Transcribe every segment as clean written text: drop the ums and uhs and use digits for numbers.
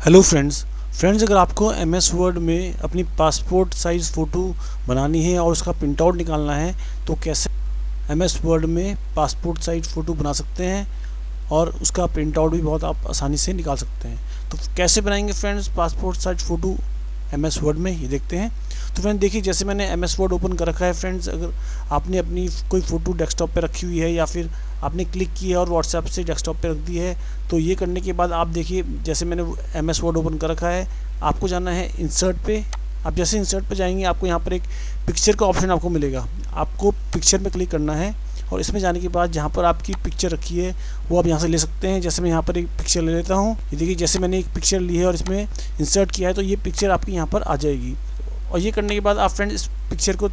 Hello friends अगर आपको MS word में अपनी पासपोर्ट साइज़ फ़ोटो बनानी है और उसका प्रिंट आउट निकालना है तो कैसे MS वर्ड में पासपोर्ट साइज़ फ़ोटो बना सकते हैं और उसका प्रिंट आउट भी बहुत आप आसानी से निकाल सकते हैं। तो कैसे बनाएंगे friends passport size photo MS word में, ये देखते हैं। तो फ्रेंड्स देखिए, जैसे मैंने MS वर्ड ओपन कर रखा है फ्रेंड्स। अगर आपने अपनी कोई फ़ोटो डेस्कटॉप पे रखी हुई है या फिर आपने क्लिक की है और व्हाट्सएप से डेस्कटॉप पे रख दी है, तो ये करने के बाद आप देखिए, जैसे मैंने MS वर्ड ओपन कर रखा है, आपको जाना है इंसर्ट पे। आप जैसे इंसर्ट पे जाएंगे आपको यहाँ पर एक पिक्चर का ऑप्शन आपको मिलेगा। आपको पिक्चर में क्लिक करना है और इसमें जाने के बाद जहाँ पर आपकी पिक्चर रखी है वो आप यहाँ से ले सकते हैं। जैसे मैं यहाँ पर एक पिक्चर ले लेता हूँ, ये देखिए, जैसे मैंने एक पिक्चर ली है और इसमें इंसर्ट किया है तो ये पिक्चर आपकी यहाँ पर आ जाएगी। और ये करने के बाद आप फ्रेंड्स इस पिक्चर को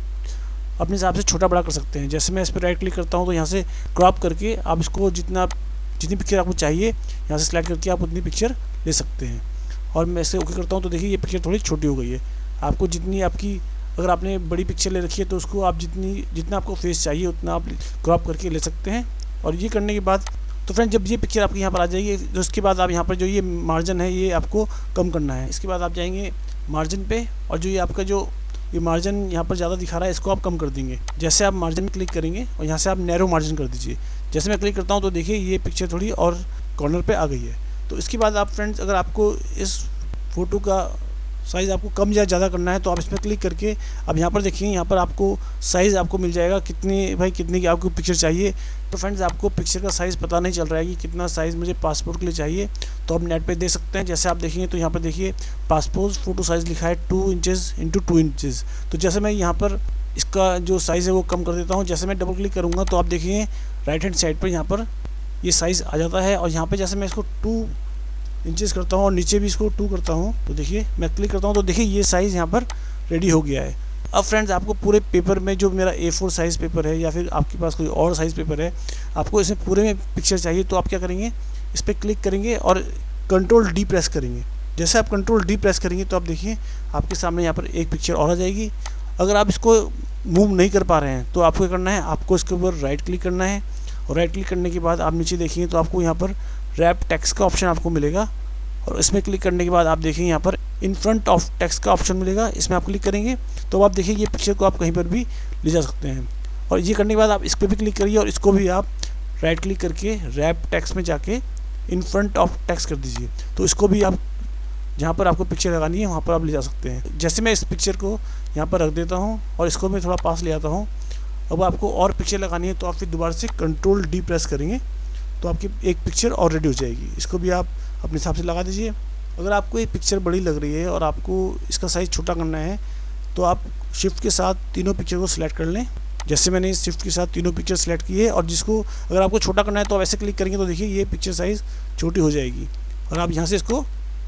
अपने हिसाब से छोटा बड़ा कर सकते हैं। जैसे मैं इस पर राइट क्लिक करता हूँ तो यहाँ से क्रॉप करके आप इसको जितनी पिक्चर आपको चाहिए यहाँ से सिलेक्ट करके आप उतनी पिक्चर ले सकते हैं। और मैं इसे ओके करता हूँ तो देखिए ये पिक्चर थोड़ी छोटी हो गई है। आपको जितनी आपकी, अगर आपने बड़ी पिक्चर ले रखी है तो उसको आप जितना आपको फेस चाहिए उतना आप क्रॉप करके ले सकते हैं। और ये करने के बाद तो फ्रेंड जब ये पिक्चर आपके यहाँ पर आ जाएगी तो उसके बाद आप यहाँ पर जो ये मार्जिन है ये आपको कम करना है। इसके बाद आप जाएंगे मार्जिन पे और जो ये आपका जो ये मार्जिन यहाँ पर ज़्यादा दिखा रहा है इसको आप कम कर देंगे। जैसे आप मार्जिन में क्लिक करेंगे और यहाँ से आप नैरो मार्जिन कर दीजिए। जैसे मैं क्लिक करता हूँ तो देखिए ये पिक्चर थोड़ी और कॉर्नर पे आ गई है। तो इसके बाद आप फ्रेंड्स अगर आपको इस फ़ोटो का साइज़ आपको कम या ज़्यादा करना है तो आप इस पर क्लिक करके अब यहाँ पर देखिए, यहाँ पर आपको साइज़ आपको मिल जाएगा कितनी की आपको पिक्चर चाहिए। तो फ्रेंड्स आपको पिक्चर का साइज़ पता नहीं चल रहा है कि कितना साइज़ मुझे पासपोर्ट के लिए चाहिए, तो आप नेट पे दे सकते हैं। जैसे आप देखेंगे तो यहाँ पर देखिए पासपोर्ट फ़ोटो साइज़ लिखा है 2 इंचेस इंटू 2 इंचेस। तो जैसे मैं यहाँ पर इसका जो साइज़ है वो कम कर देता हूँ। जैसे मैं डबल क्लिक करूँगा तो आप देखिए राइट हैंड साइड पर यहाँ पर ये साइज़ आ जाता है। और यहाँ पर जैसे मैं इसको 2 इंचेस करता हूँ और नीचे भी इसको 2 करता हूँ तो देखिए मैं क्लिक करता हूँ तो देखिए ये साइज़ यहाँ पर रेडी हो गया है। अब फ्रेंड्स आपको पूरे पेपर में, जो मेरा A4 साइज़ पेपर है या फिर आपके पास कोई और साइज़ पेपर है, आपको इसमें पूरे में पिक्चर चाहिए तो आप क्या करेंगे, इस पर क्लिक करेंगे और कंट्रोल D प्रेस करेंगे। जैसे आप कंट्रोल D प्रेस करेंगे तो आप देखिए आपके सामने यहाँ पर एक पिक्चर और आ जाएगी। अगर आप इसको मूव नहीं कर पा रहे हैं तो आपको क्या करना है, आपको इसके ऊपर राइट क्लिक करना है और राइट क्लिक करने के बाद आप नीचे देखेंगे तो आपको यहाँ पर रैप टेक्स्ट का ऑप्शन आपको मिलेगा। और इसमें क्लिक करने के बाद आप देखेंगे यहाँ पर इन फ्रंट ऑफ टेक्स्ट का ऑप्शन मिलेगा। इसमें आप क्लिक करेंगे तो आप देखिए ये पिक्चर को आप कहीं पर भी ले जा सकते हैं। और ये करने के बाद आप इस पर भी क्लिक करिए और इसको भी आप राइट क्लिक करके रैप टेक्स्ट में जाके इन फ्रंट ऑफ टेक्स्ट कर दीजिए। तो इसको भी आप जहाँ पर आपको पिक्चर लगानी है वहाँ पर आप ले जा सकते हैं। जैसे मैं इस पिक्चर को यहाँ पर रख देता हूँ और इसको मैं थोड़ा पास ले आता हूँ। अब आपको और पिक्चर लगानी है तो आप फिर दोबारा से कंट्रोल D प्रेस करेंगे तो आपकी एक पिक्चर और रेडी हो जाएगी। इसको भी आप अपने हिसाब से लगा दीजिए। अगर आपको ये पिक्चर बड़ी लग रही है और आपको इसका साइज़ छोटा करना है तो आप शिफ्ट के साथ तीनों पिक्चर को सिलेक्ट कर लें। जैसे मैंने इस शिफ्ट के साथ तीनों पिक्चर सेलेक्ट किए और जिसको अगर आपको छोटा करना है तो आप ऐसे क्लिक करेंगे तो देखिए ये पिक्चर साइज़ छोटी हो जाएगी और आप यहाँ से इसको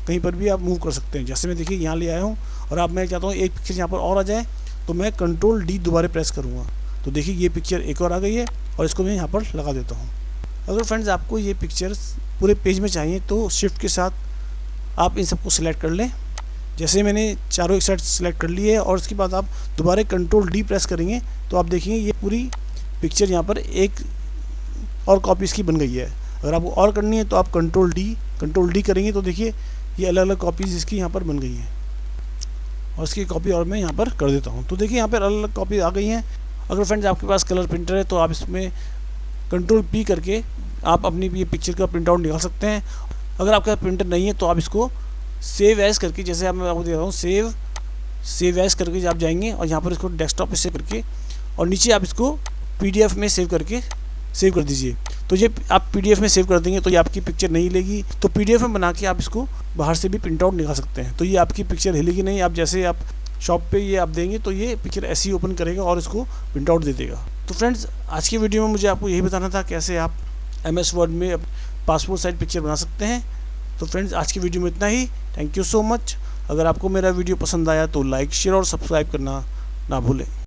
कहीं पर भी आप मूव कर सकते हैं। जैसे मैं देखिए यहाँ ले आया हूँ और अब मैं चाहता हूँ एक पिक्चर यहाँ पर और आ जाए तो मैं कंट्रोल D दोबारा प्रेस करूँगा तो देखिए ये पिक्चर एक और आ गई है और इसको मैं यहाँ पर लगा देता हूँ। अगर फ्रेंड्स आपको ये पिक्चर्स पूरे पेज में चाहिए तो शिफ्ट के साथ आप इन सबको सिलेक्ट कर लें। जैसे मैंने चारों एक साइड सेलेक्ट कर लिए है और उसके बाद आप दोबारा कंट्रोल D प्रेस करेंगे तो आप देखेंगे ये पूरी पिक्चर यहाँ पर एक और कॉपी इसकी बन गई है। अगर आपको और करनी है तो आप कंट्रोल D करेंगे तो देखिए ये अलग अलग कॉपीज़ इसकी यहाँ पर बन गई हैं और इसकी कॉपी और मैं यहाँ पर कर देता हूँ तो देखिए यहाँ पर अलग अलग कॉपी आ गई हैं। अगर फ्रेंड्स आपके पास कलर प्रिंटर है तो आप इसमें कंट्रोल P करके आप अपनी ये पिक्चर का प्रिंट आउट निकाल सकते हैं। अगर आपका प्रिंटर नहीं है तो आप इसको सेव एज करके, जैसे मैं आपको दे रहा हूँ सेव एज करके आप जाएंगे और यहाँ पर इसको डेस्कटॉप पे सेव करके और नीचे आप इसको PDF में सेव कर दीजिए। तो ये आप PDF में सेव कर देंगे तो ये आपकी पिक्चर नहीं हिलेगी। तो PDF में बना के आप इसको बाहर से भी प्रिंट आउट निकाल सकते हैं तो ये आपकी पिक्चर हिलेगी नहीं। आप जैसे आप शॉप पे ये आप देंगे तो ये पिक्चर ऐसे ही ओपन करेगा और इसको प्रिंट आउट दे देगा। तो फ्रेंड्स आज की वीडियो में मुझे आपको यही बताना था कैसे आप MS वर्ड में पासपोर्ट साइज पिक्चर बना सकते हैं। तो फ्रेंड्स आज की वीडियो में इतना ही। Thank you so much. अगर आपको मेरा वीडियो पसंद आया तो लाइक, शेयर और सब्सक्राइब करना ना भूलें।